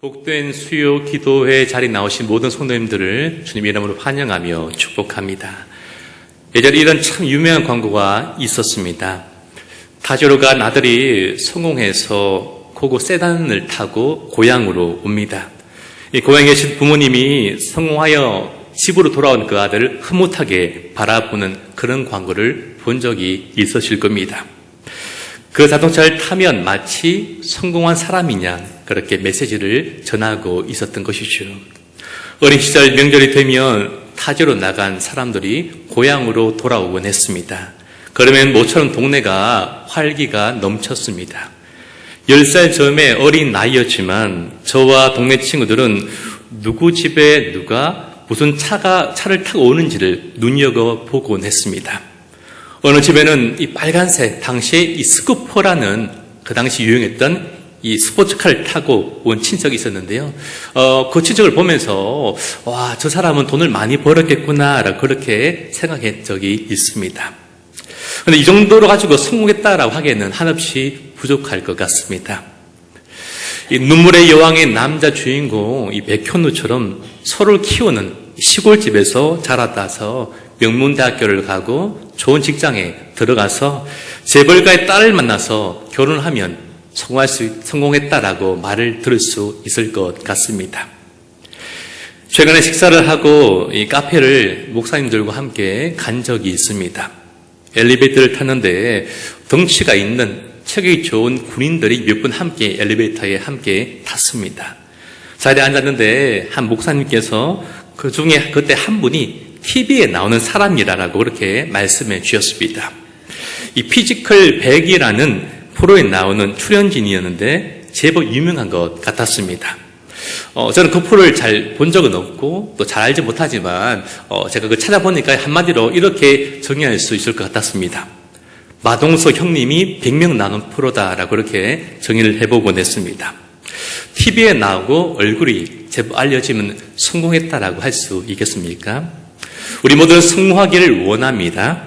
복된 수요 기도회 자리 나오신 모든 성도님들을 주님 이름으로 환영하며 축복합니다. 예전에 이런 참 유명한 광고가 있었습니다. 타지로 간 아들이 성공해서 고고 세단을 타고 고향으로 옵니다. 이 고향에 계신 부모님이 성공하여 집으로 돌아온 그 아들을 흐뭇하게 바라보는 그런 광고를 본 적이 있으실 겁니다. 그 자동차를 타면 마치 성공한 사람이냐 그렇게 메시지를 전하고 있었던 것이죠. 어린 시절 명절이 되면 타지로 나간 사람들이 고향으로 돌아오곤 했습니다. 그러면 모처럼 동네가 활기가 넘쳤습니다. 10살 즈음의 어린 나이였지만 저와 동네 친구들은 누구 집에 누가 무슨 차를 타고 오는지를 눈여겨보곤 했습니다. 어느 집에는 이 빨간색, 당시에 이 스쿠퍼라는 그 당시 유행했던 이 스포츠카를 타고 온 친척이 있었는데요. 그 친척을 보면서, 와, 저 사람은 돈을 많이 벌었겠구나, 라고 그렇게 생각한 적이 있습니다. 그런데 이 정도로 가지고 성공했다라고 하기에는 한없이 부족할 것 같습니다. 이 눈물의 여왕의 남자 주인공, 이 백현우처럼 소를 키우는 시골집에서 자라다서 명문대학교를 가고 좋은 직장에 들어가서 재벌가의 딸을 만나서 결혼하면 성공했다라고 말을 들을 수 있을 것 같습니다. 최근에 식사를 하고 이 카페를 목사님들과 함께 간 적이 있습니다. 엘리베이터를 탔는데 덩치가 있는 체격이 좋은 군인들이 몇 분 함께 엘리베이터에 함께 탔습니다. 자리에 앉았는데 한 목사님께서 그 중에 그때 한 분이 TV에 나오는 사람이라고 그렇게 말씀해 주셨습니다. 이 피지컬 100이라는 프로에 나오는 출연진이었는데 제법 유명한 것 같았습니다. 저는 그 프로를 잘 본 적은 없고 또 잘 알지 못하지만 제가 그 찾아보니까 한마디로 이렇게 정의할 수 있을 것 같았습니다. 마동석 형님이 100명 나눈 프로다라고 그렇게 정의를 해보곤 했습니다. TV에 나오고 얼굴이 제법 알려지면 성공했다라고 할 수 있겠습니까? 우리 모두는 성공하기를 원합니다.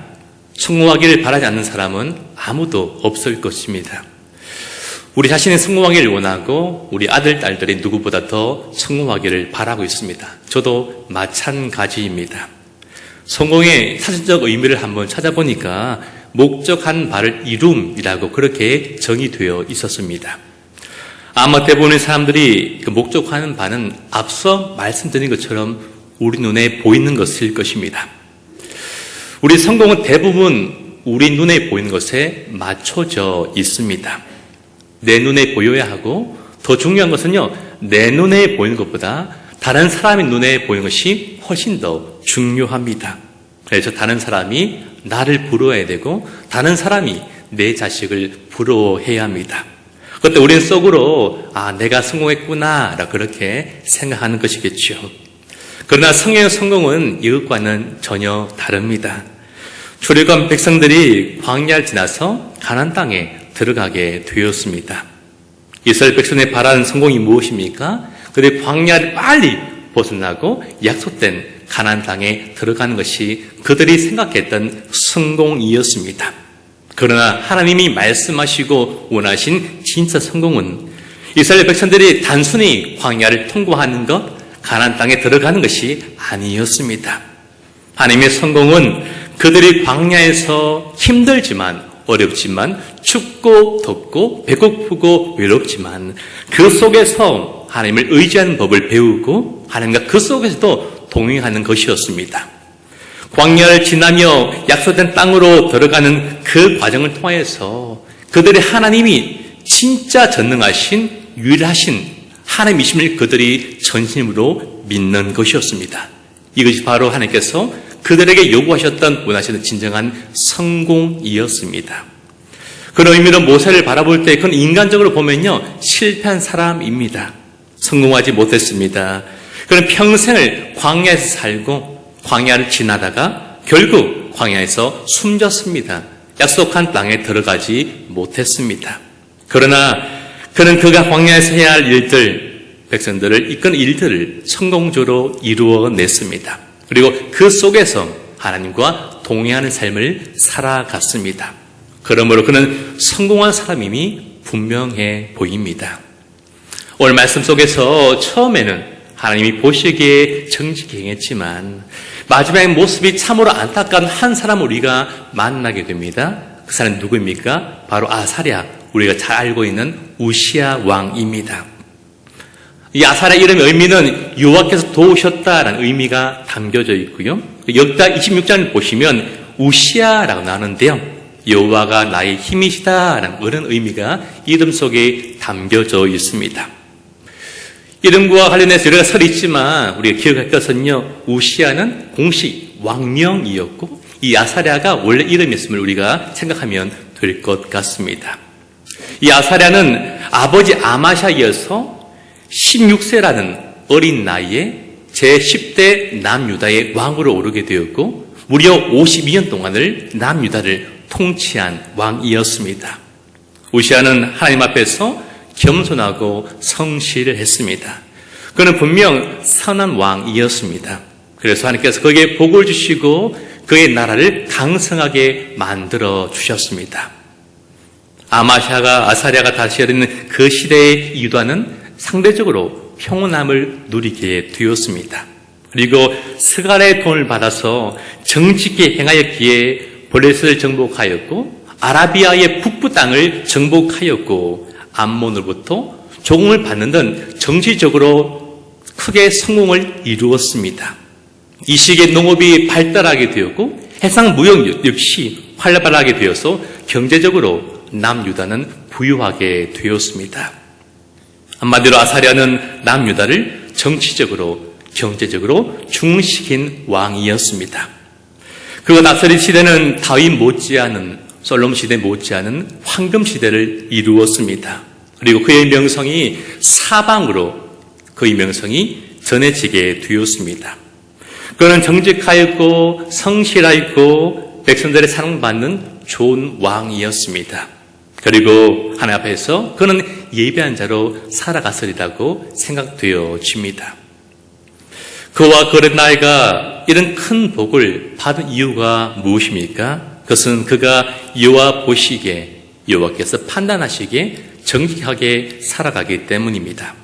성공하기를 바라지 않는 사람은 아무도 없을 것입니다. 우리 자신이 성공하기를 원하고 우리 아들, 딸들이 누구보다 더 성공하기를 바라고 있습니다. 저도 마찬가지입니다. 성공의 사전적 의미를 한번 찾아보니까 목적한 바를 이룸이라고 그렇게 정의되어 있었습니다. 아마 대부분의 사람들이 그 목적하는 바는 앞서 말씀드린 것처럼 우리 눈에 보이는 것일 것입니다. 우리 성공은 대부분 우리 눈에 보이는 것에 맞춰져 있습니다. 내 눈에 보여야 하고 더 중요한 것은요, 내 눈에 보이는 것보다 다른 사람의 눈에 보이는 것이 훨씬 더 중요합니다. 그래서 다른 사람이 나를 부러워해야 되고 다른 사람이 내 자식을 부러워해야 합니다. 그때 우리는 속으로 내가 성공했구나 라고 그렇게 생각하는 것이겠죠. 그러나 성경의 성공은 이것과는 전혀 다릅니다. 출애굽한 백성들이 광야를 지나서 가나안 땅에 들어가게 되었습니다. 이스라엘 백성의 바라는 성공이 무엇입니까? 그들이 광야를 빨리 벗어나고 약속된 가나안 땅에 들어가는 것이 그들이 생각했던 성공이었습니다. 그러나 하나님이 말씀하시고 원하신 진짜 성공은 이스라엘 백성들이 단순히 광야를 통과하는 것, 가나안 땅에 들어가는 것이 아니었습니다. 하나님의 성공은 그들이 광야에서 힘들지만 어렵지만 춥고 덥고 배고프고 외롭지만 그 속에서 하나님을 의지하는 법을 배우고 하나님과 그 속에서도 동행하는 것이었습니다. 광야를 지나며 약속된 땅으로 들어가는 그 과정을 통해서 그들의 하나님이 진짜 전능하신 유일하신 하나님이심을 그들이 전심으로 믿는 것이었습니다. 이것이 바로 하나님께서 그들에게 요구하셨던 원하시는 진정한 성공이었습니다. 그런 의미로 모세를 바라볼 때 그건 인간적으로 보면요, 실패한 사람입니다. 성공하지 못했습니다. 그는 평생을 광야에서 살고 광야를 지나다가 결국 광야에서 숨졌습니다. 약속한 땅에 들어가지 못했습니다. 그러나 그는 그가 광야에서 해야 할 일들, 백성들을 이끄는 일들을 성공적으로 이루어냈습니다. 그리고 그 속에서 하나님과 동행하는 삶을 살아갔습니다. 그러므로 그는 성공한 사람임이 분명해 보입니다. 오늘 말씀 속에서 처음에는 하나님이 보시기에 정직히 행했지만 마지막에 모습이 참으로 안타까운 한 사람을 우리가 만나게 됩니다. 그 사람은 누구입니까? 바로 아사랴, 우리가 잘 알고 있는 우시야 왕입니다. 이 아사랴 이름의 의미는 여호와께서 도우셨다라는 의미가 담겨져 있고요. 역다 26장을 보시면 우시야라고 나오는데요. 여호와가 나의 힘이시다라는 그런 의미가 이름 속에 담겨져 있습니다. 이름과 관련해서 여러 가지 설이 있지만 우리가 기억할 것은요, 우시야는 공식 왕명이었고 이 아사랴가 원래 이름이었음을 우리가 생각하면 될 것 같습니다. 이 아사랴는 아버지 아마샤이어서 16세라는 어린 나이에 제10대 남유다의 왕으로 오르게 되었고 무려 52년 동안을 남유다를 통치한 왕이었습니다. 우시야는 하나님 앞에서 겸손하고 성실했습니다. 그는 분명 선한 왕이었습니다. 그래서 하나님께서 그에게 복을 주시고 그의 나라를 강성하게 만들어 주셨습니다. 아사랴가 다스리는 그 시대의 유다는 상대적으로 평온함을 누리게 되었습니다. 그리고 스가랴의 돈을 받아서 정직히 행하였기에 블레셋을 정복하였고 아라비아의 북부 땅을 정복하였고 암몬으로부터 조공을 받는 등 정치적으로 크게 성공을 이루었습니다. 이 시기에 농업이 발달하게 되었고 해상 무역 역시 활발하게 되어서 경제적으로 남유다는 부유하게 되었습니다. 한마디로 아사랴는 남유다를 정치적으로 경제적으로 중흥시킨 왕이었습니다. 그가 다스린 시대는 다윗 못지않은 솔로몬 시대 못지않은 황금 시대를 이루었습니다. 그리고 그의 명성이 사방으로 그의 명성이 전해지게 되었습니다. 그는 정직하였고 성실하였고 백성들의 사랑받는 좋은 왕이었습니다. 그리고 하나님 앞에서 그는 예배한 자로 살아갔으리라고 생각되어집니다. 그와 그의 나이가 이런 큰 복을 받은 이유가 무엇입니까? 그것은 그가 여호와 보시기에 여호와께서 판단하시기에 정직하게 살아가기 때문입니다.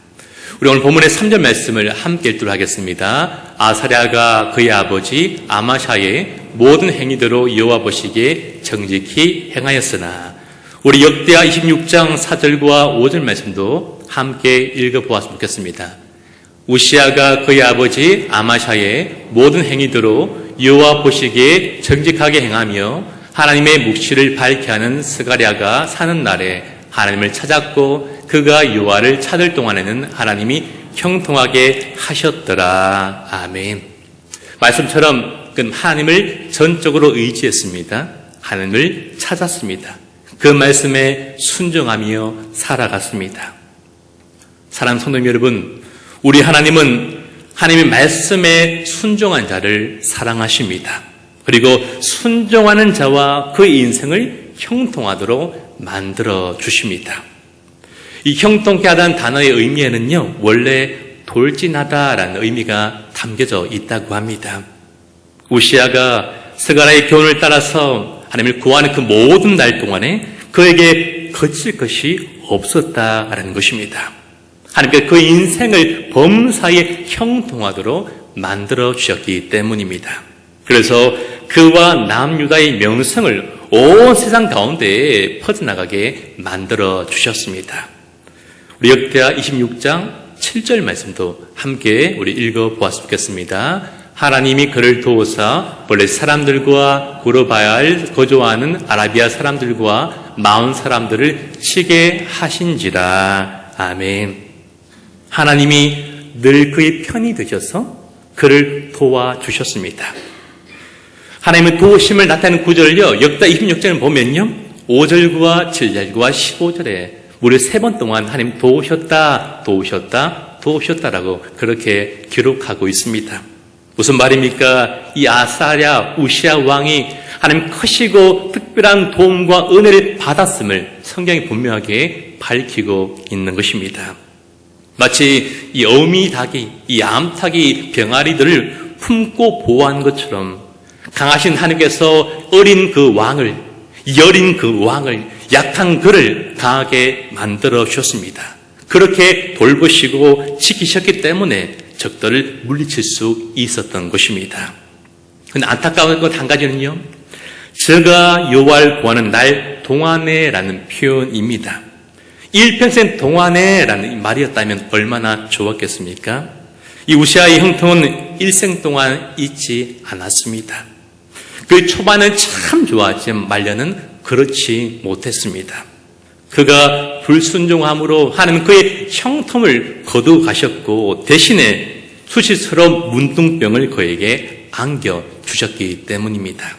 우리 오늘 본문의 3절 말씀을 함께 읽도록 하겠습니다. 아사랴가 그의 아버지 아마샤의 모든 행위대로 여호와 보시기에 정직히 행하였으나 우리 역대하 26장 4절과 5절 말씀도 함께 읽어보았으면 좋겠습니다. 우시야가 그의 아버지 아마샤의 모든 행위대로 여호와 보시기에 정직하게 행하며 하나님의 묵시를 밝게 하는 스가랴가 사는 날에 하나님을 찾았고 그가 여호와를 찾을 동안에는 하나님이 형통하게 하셨더라. 아멘. 말씀처럼 그는 하나님을 전적으로 의지했습니다. 하나님을 찾았습니다. 그 말씀에 순종하며 살아갔습니다. 사랑하는 성도 여러분, 우리 하나님은 하나님의 말씀에 순종한 자를 사랑하십니다. 그리고 순종하는 자와 그의 인생을 형통하도록 만들어 주십니다. 이 형통케 하다는 단어의 의미에는요, 원래 돌진하다라는 의미가 담겨져 있다고 합니다. 우시야가 스가랴의 교훈을 따라서 하나님을 구하는 그 모든 날 동안에 그에게 거칠 것이 없었다라는 것입니다. 하나님께서 그 인생을 범사에 형통하도록 만들어 주셨기 때문입니다. 그래서 그와 남유다의 명성을 온 세상 가운데 퍼져나가게 만들어 주셨습니다. 우리 역대하 26장 7절 말씀도 함께 우리 읽어보았으면 좋겠습니다. 하나님이 그를 도우사 블레셋 사람들과 구르바알 거주하는 아라비아 사람들과 마온 사람들을 치게 하신지라. 아멘. 하나님이 늘 그의 편이 되셔서 그를 도와주셨습니다. 하나님의 도우심을 나타내는 구절을요, 역다 26장을 보면요, 5절과 7절과 15절에 무려 3번 동안 하나님 도우셨다라고 그렇게 기록하고 있습니다. 무슨 말입니까? 이 아사랴 우시야 왕이 하나님 크시고 특별한 도움과 은혜를 받았음을 성경이 분명하게 밝히고 있는 것입니다. 마치 이 어미닭이, 이 암탉이 병아리들을 품고 보호한 것처럼 강하신 하나님께서 어린 그 왕을, 여린 그 왕을, 약한 그를 강하게 만들어 주셨습니다. 그렇게 돌보시고 지키셨기 때문에 적들을 물리칠 수 있었던 것입니다. 근데 안타까운 것 한 가지는요, 저가 여호와를 구하는 날 동안에라는 표현입니다. 일평생 동안에라는 말이었다면 얼마나 좋았겠습니까? 이 우시아의 형통은 일생 동안 잊지 않았습니다. 그 초반은 참 좋았지만 말년은 그렇지 못했습니다. 그가 불순종함으로 하나님 그의 형통을 거두어 가셨고 대신에 수치스러운 문둥병을 그에게 안겨주셨기 때문입니다.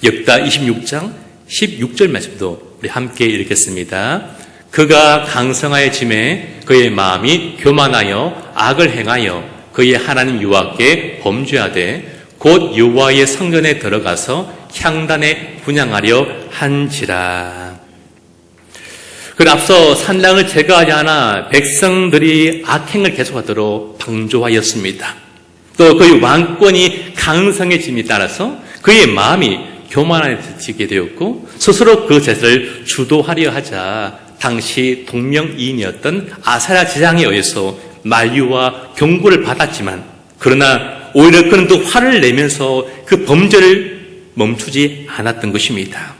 역다 26장 16절 말씀도 우리 함께 읽겠습니다. 그가 강성하여짐에 그의 마음이 교만하여 악을 행하여 그의 하나님 여호와께 범죄하되 곧 여호와의 성전에 들어가서 향단에 분향하려 한지라. 그 앞서 산당을 제거하지 않아 백성들이 악행을 계속하도록 방조하였습니다. 또 그의 왕권이 강성해짐에 따라서 그의 마음이 교만해지게 되었고 스스로 그 제사를 주도하려 하자 당시 동명이인이었던 아사랴 제사장에 의해서 만류와 경고를 받았지만 그러나 오히려 그는 또 화를 내면서 그 범죄를 멈추지 않았던 것입니다.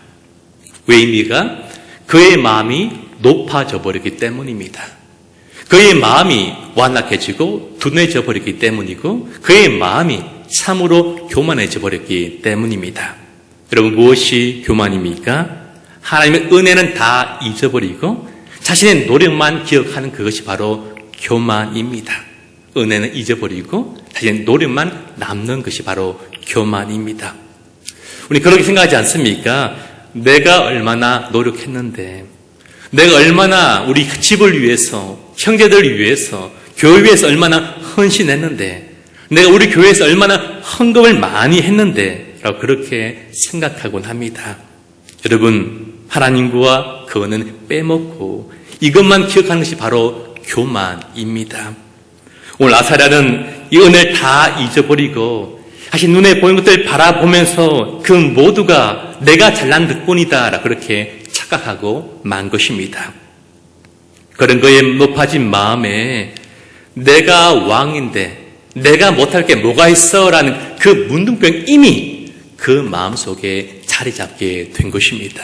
왜입니까? 그의 마음이 높아져 버렸기 때문입니다. 그의 마음이 완악해지고 둔해져 버렸기 때문이고 그의 마음이 참으로 교만해져 버렸기 때문입니다. 여러분, 무엇이 교만입니까? 하나님의 은혜는 다 잊어버리고 자신의 노력만 기억하는 그것이 바로 교만입니다. 은혜는 잊어버리고 자신의 노력만 남는 것이 바로 교만입니다. 우리 그렇게 생각하지 않습니까? 내가 얼마나 노력했는데, 내가 얼마나 우리 집을 위해서, 형제들을 위해서, 교회 위해서 얼마나 헌신했는데, 내가 우리 교회에서 얼마나 헌금을 많이 했는데 라고 그렇게 생각하곤 합니다. 여러분, 하나님과 그거는 빼먹고 이것만 기억하는 것이 바로 교만입니다. 오늘 아사랴는 이 은혜를 다 잊어버리고 사실 눈에 보이는 것들을 바라보면서 그 모두가 내가 잘난 득권이다 라고 그렇게 착각하고 만 것입니다. 그런 그의 높아진 마음에 내가 왕인데 내가 못할 게 뭐가 있어 라는 그 문둥병 이미 그 마음속에 자리 잡게 된 것입니다.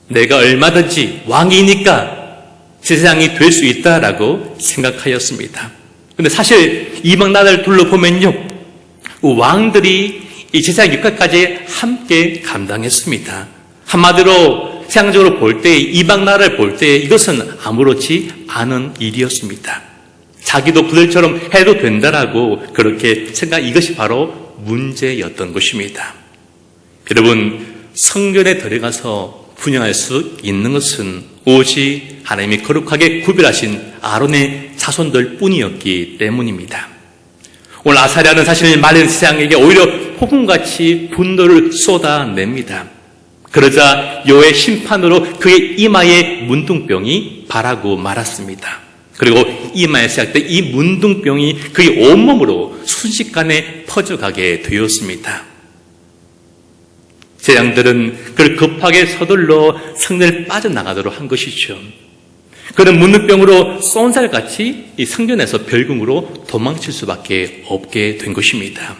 내가 얼마든지 왕이니까 제사장이 될 수 있다라고 생각하였습니다. 그런데 사실 이방 나라를 둘러보면요, 왕들이 이 제사장 역할까지 함께 감당했습니다. 한마디로 세상적으로 볼 때, 이방 나라를 볼 때 이것은 아무렇지 않은 일이었습니다. 자기도 그들처럼 해도 된다라고 그렇게 생각, 이것이 바로 문제였던 것입니다. 여러분, 성전에 들어가서 분향할 수 있는 것은 오직 하나님이 거룩하게 구별하신 아론의 자손들 뿐이었기 때문입니다. 오늘 아사랴는 사실 말린 세상에게 오히려 폭풍같이 분노를 쏟아냅니다. 그러자 여호와의 심판으로 그의 이마에 문둥병이 발하고 말았습니다. 그리고 이마에 시작된 이 문둥병이 그의 온몸으로 순식간에 퍼져가게 되었습니다. 제장들은 그를 급하게 서둘러 성전을 빠져나가도록 한 것이죠. 그는 문둥병으로 쏜살같이 이 성전에서 별궁으로 도망칠 수밖에 없게 된 것입니다.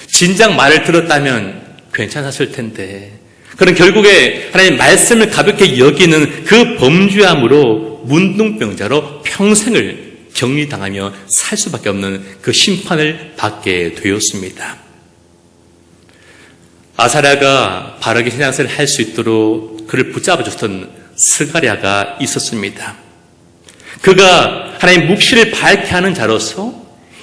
진작 말을 들었다면 괜찮았을 텐데, 그는 결국에 하나님 말씀을 가볍게 여기는 그 범죄함으로 문둥병자로 평생을 격리당하며 살 수밖에 없는 그 심판을 받게 되었습니다. 아사랴가 바르게 신앙생활을 할 수 있도록 그를 붙잡아줬던 스가랴가 있었습니다. 그가 하나님의 묵시를 밝게 하는 자로서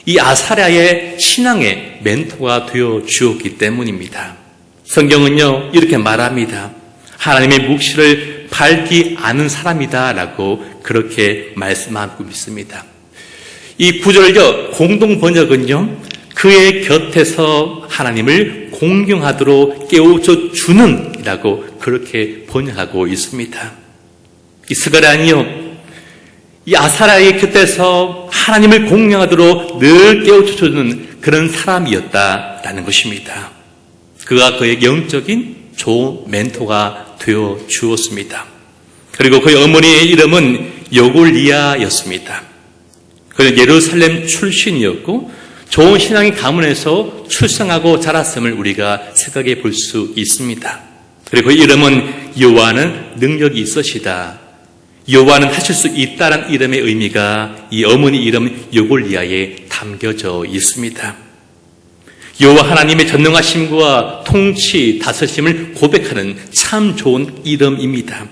이 아사랴의 신앙의 멘토가 되어 주었기 때문입니다. 성경은요, 이렇게 말합니다. 하나님의 묵시를 밝히 아는 사람이다 라고 그렇게 말씀하고 있습니다. 이 구절을요, 공동 번역은요, 그의 곁에서 하나님을 공경하도록 깨우쳐 주는 이라고 그렇게 번역하고 있습니다. 이 스가랴는요, 이 아사랴의 곁에서 하나님을 공경하도록 늘 깨우쳐 주는 그런 사람이었다라는 것입니다. 그가 그의 영적인 좋은 멘토가 되어 주었습니다. 그리고 그의 어머니의 이름은 여골리아였습니다. 그는 예루살렘 출신이었고 좋은 신앙의 가문에서 출생하고 자랐음을 우리가 생각해 볼 수 있습니다. 그리고 그 이름은 여호와는 능력이 있으시다. 여호와는 하실 수 있다는 이름의 의미가 이 어머니 이름 여골리아에 담겨져 있습니다. 여호와 하나님의 전능하심과 통치, 다스림을 고백하는 참 좋은 이름입니다.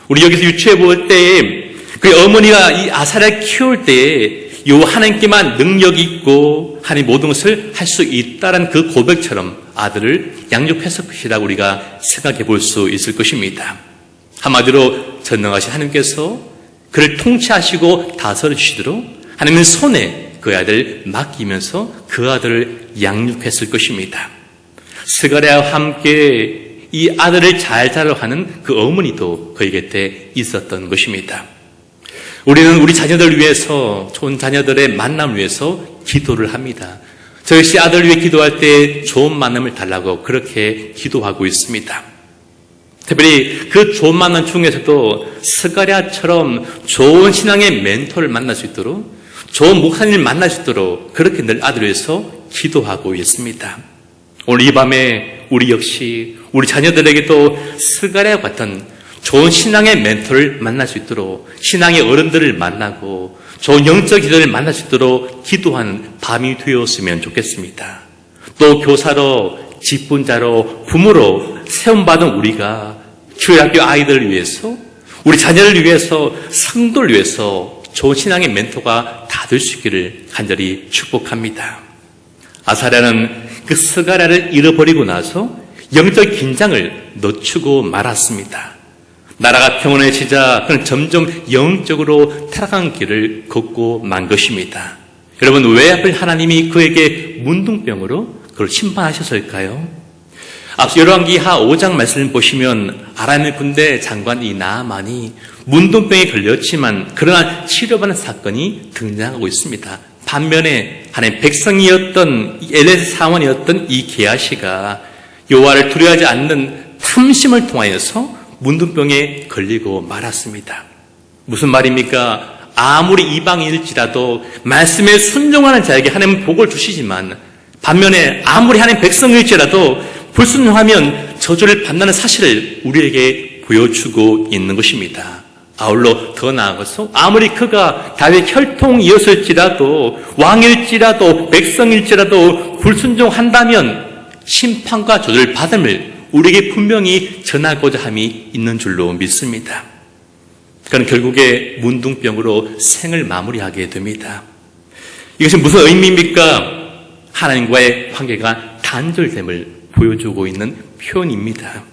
우리 여기서 유추해 볼 때에 그 어머니가 이 아사랴를 키울 때에 여호와 하나님께만 능력이 있고 하나님 모든 것을 할 수 있다는 그 고백처럼 아들을 양육했을 것이라고 우리가 생각해 볼 수 있을 것입니다. 한마디로 전능하신 하나님께서 그를 통치하시고 다스리시도록 하나님의 손에 그 아들을 맡기면서 그 아들을 양육했을 것입니다. 스가랴와 함께 이 아들을 잘 자라하는 그 어머니도 그의 곁에 있었던 것입니다. 우리는 우리 자녀들 위해서, 좋은 자녀들의 만남을 위해서 기도를 합니다. 저 역시 아들 위해 기도할 때 좋은 만남을 달라고 그렇게 기도하고 있습니다. 특별히 그 좋은 만남 중에서도 스가랴처럼 좋은 신앙의 멘토를 만날 수 있도록, 좋은 목사님을 만날 수 있도록 그렇게 늘 아들 위해서 기도하고 있습니다. 오늘 이 밤에 우리 역시 우리 자녀들에게도 스가랴와 같은 좋은 신앙의 멘토를 만날 수 있도록, 신앙의 어른들을 만나고 좋은 영적 기도를 만날 수 있도록 기도하는 밤이 되었으면 좋겠습니다. 또 교사로, 직분자로, 부모로 세움받은 우리가 주일 학교 아이들을 위해서, 우리 자녀를 위해서, 성도를 위해서 좋은 신앙의 멘토가 다 될 수 있기를 간절히 축복합니다. 아사랴는 그 스가랴를 잃어버리고 나서 영적 긴장을 늦추고 말았습니다. 나라가 평온해지자 그는 점점 영적으로 타락한 길을 걷고 만 것입니다. 여러분, 왜 하필 하나님이 그에게 문둥병으로 그를 심판하셨을까요? 앞서 열왕기하 5장 말씀을 보시면 아람 군대 장관 이 나아만이 문둥병에 걸렸지만 그러나 치료받는 사건이 등장하고 있습니다. 반면에 하나님 백성이었던 엘레 사원이었던 이 게하시가 여호와를 두려워하지 않는 탐심을 통하여서 문둥병에 걸리고 말았습니다. 무슨 말입니까? 아무리 이방인일지라도 말씀에 순종하는 자에게 하나님은 복을 주시지만 반면에 아무리 하나님 백성일지라도 불순종하면 저주를 받는다는 사실을 우리에게 보여주고 있는 것입니다. 아울러 더 나아가서 아무리 그가 다윗 혈통이었을지라도 왕일지라도 백성일지라도 불순종한다면 심판과 저주를 받음을 우리에게 분명히 전하고자 함이 있는 줄로 믿습니다. 그는 결국에 문둥병으로 생을 마무리하게 됩니다. 이것이 무슨 의미입니까? 하나님과의 관계가 단절됨을 보여주고 있는 표현입니다.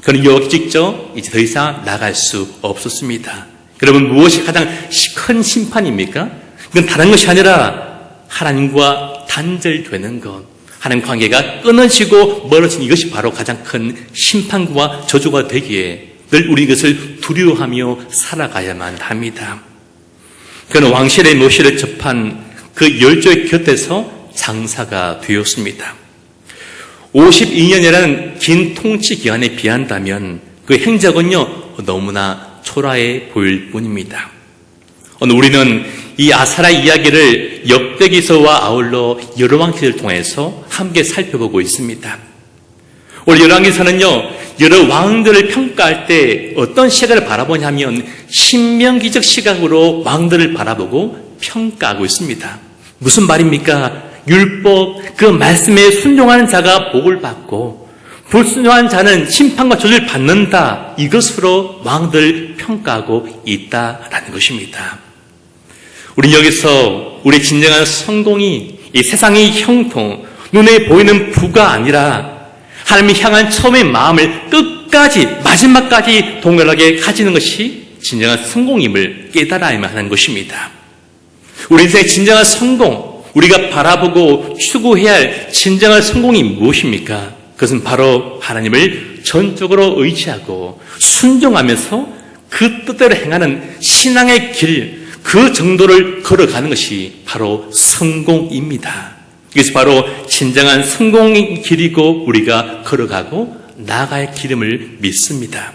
그는 역직접 이제 더 이상 나갈 수 없었습니다. 여러분, 무엇이 가장 큰 심판입니까? 그건 다른 것이 아니라 하나님과 단절되는 것, 하나님 관계가 끊어지고 멀어진 이것이 바로 가장 큰 심판과 저주가 되기에 늘 우리 이것을 두려워하며 살아가야만 합니다. 그는 왕실의 모시를 접한 그 열조의 곁에서 장사가 되었습니다. 52년이라는 긴 통치 기간에 비한다면 그 행적은요 너무나 초라해 보일 뿐입니다. 오늘 우리는 이 아사랴 이야기를 역대기서와 아울러 열왕기를 통해서 함께 살펴보고 있습니다. 오늘 열왕기서는요 여러 왕들을 평가할 때 어떤 시각을 바라보냐면 신명기적 시각으로 왕들을 바라보고 평가하고 있습니다. 무슨 말입니까? 율법, 그 말씀에 순종하는 자가 복을 받고 불순종한 자는 심판과 저주를 받는다. 이것으로 왕들을 평가하고 있다라는 것입니다. 우리는 여기서 우리 진정한 성공이 이 세상의 형통, 눈에 보이는 부가 아니라 하나님을 향한 처음의 마음을 끝까지 마지막까지 동일하게 가지는 것이 진정한 성공임을 깨달아야만 하는 것입니다. 우리 인생의 진정한 성공, 우리가 바라보고 추구해야 할 진정한 성공이 무엇입니까? 그것은 바로 하나님을 전적으로 의지하고 순종하면서 그 뜻대로 행하는 신앙의 길, 그 정도를 걸어가는 것이 바로 성공입니다. 이것이 바로 진정한 성공의 길이고 우리가 걸어가고 나아갈 길임을 믿습니다.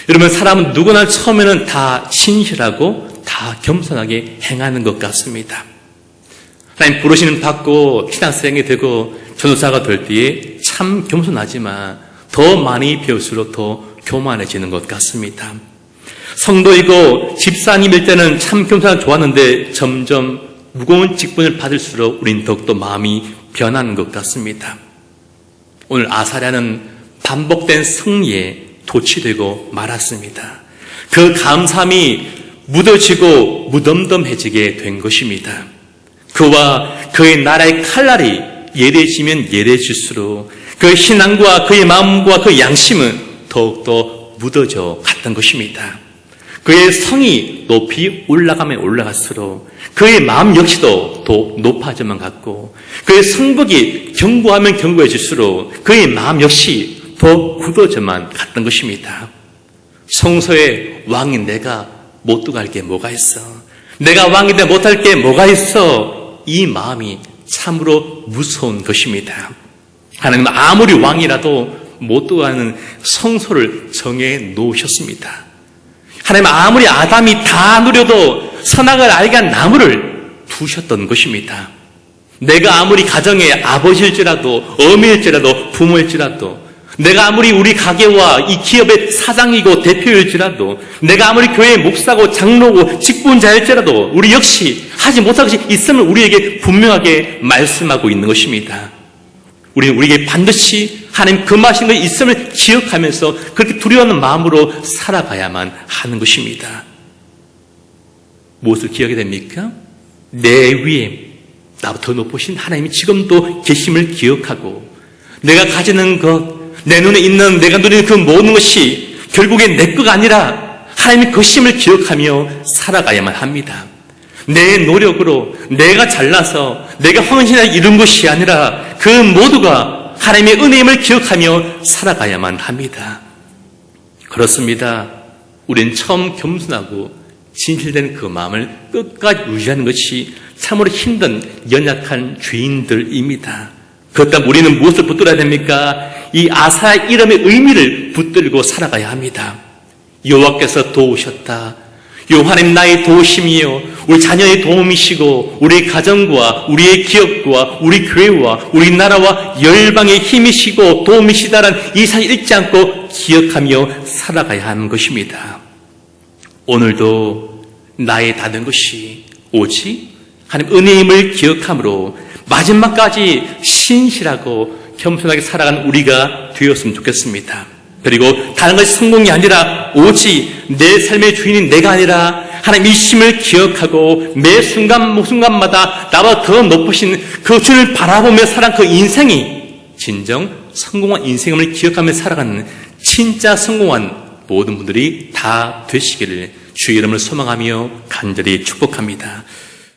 여러분, 사람은 누구나 처음에는 다 신실하고 다 겸손하게 행하는 것 같습니다. 하나님 부르시는 받고 신학생이 되고 전도사가 될 때에 참 겸손하지만 더 많이 배울수록 더 교만해지는 것 같습니다. 성도이고 집사님일 때는 참 겸손하고 좋았는데 점점 무거운 직분을 받을수록 우린 더욱더 마음이 변하는 것 같습니다. 오늘 아사랴는 반복된 승리에 도취되고 말았습니다. 그 감사함이 묻어지고 무덤덤해지게 된 것입니다. 그와 그의 나라의 칼날이 예래지면 예래질수록 그의 신앙과 그의 마음과 그의 양심은 더욱더 묻어져 갔던 것입니다. 그의 성이 높이 올라가면 올라갈수록 그의 마음 역시도 더 높아져만 갔고 그의 성벽이 견고하면 견고해질수록 그의 마음 역시 더 굳어져만 갔던 것입니다. 성소의 왕인 내가 못 들어갈 게 뭐가 있어? 내가 왕인데 못할 게 뭐가 있어? 이 마음이 참으로 무서운 것입니다. 하나님은 아무리 왕이라도 못 들어가는 성소를 정해 놓으셨습니다. 하나님은 아무리 아담이 다 누려도 선악을 알게 한 나무를 두셨던 것입니다. 내가 아무리 가정의 아버지일지라도 어미일지라도 부모일지라도 내가 아무리 우리 가게와 이 기업의 사장이고 대표일지라도 내가 아무리 교회의 목사고 장로고 직분자일지라도 우리 역시 하지 못할 것이 있음을 우리에게 분명하게 말씀하고 있는 것입니다. 우리는 우리에게 반드시 하나님 금하신 것이 있음을 기억하면서 그렇게 두려워하는 마음으로 살아가야만 하는 것입니다. 무엇을 기억해야 됩니까? 내 위에 나부터 높으신 하나님이 지금도 계심을 기억하고 내가 가지는 것, 내 눈에 있는 내가 누리는 그 모든 것이 결국엔 내 거가 아니라 하나님의 것임을 기억하며 살아가야만 합니다. 내 노력으로 내가 잘나서 내가 헌신해 이룬 것이 아니라 그 모두가 하나님의 은혜임을 기억하며 살아가야만 합니다. 그렇습니다. 우린 처음 겸손하고 진실된 그 마음을 끝까지 유지하는 것이 참으로 힘든 연약한 죄인들입니다. 그렇다면 우리는 무엇을 붙들어야 됩니까? 이 아사의 이름의 의미를 붙들고 살아가야 합니다. 여호와께서 도우셨다. 하나님 나의 도우심이요 우리 자녀의 도움이시고 우리 가정과 우리의 기업과 우리 교회와 우리나라와 열방의 힘이시고 도움이시다라는 이 사실 잊지 않고 기억하며 살아가야 하는 것입니다. 오늘도 나의 다른 것이 오직 하나님 은혜임을 기억함으로 마지막까지 신실하고 겸손하게 살아가는 우리가 되었으면 좋겠습니다. 그리고 다른 것이 성공이 아니라 오직 내 삶의 주인인 내가 아니라 하나님 일심을 기억하고 매 순간마다 나보다 더 높으신 그 주를 바라보며 살아간 그 인생이 진정 성공한 인생임을 기억하며 살아가는 진짜 성공한 모든 분들이 다 되시기를 주의 이름을 소망하며 간절히 축복합니다.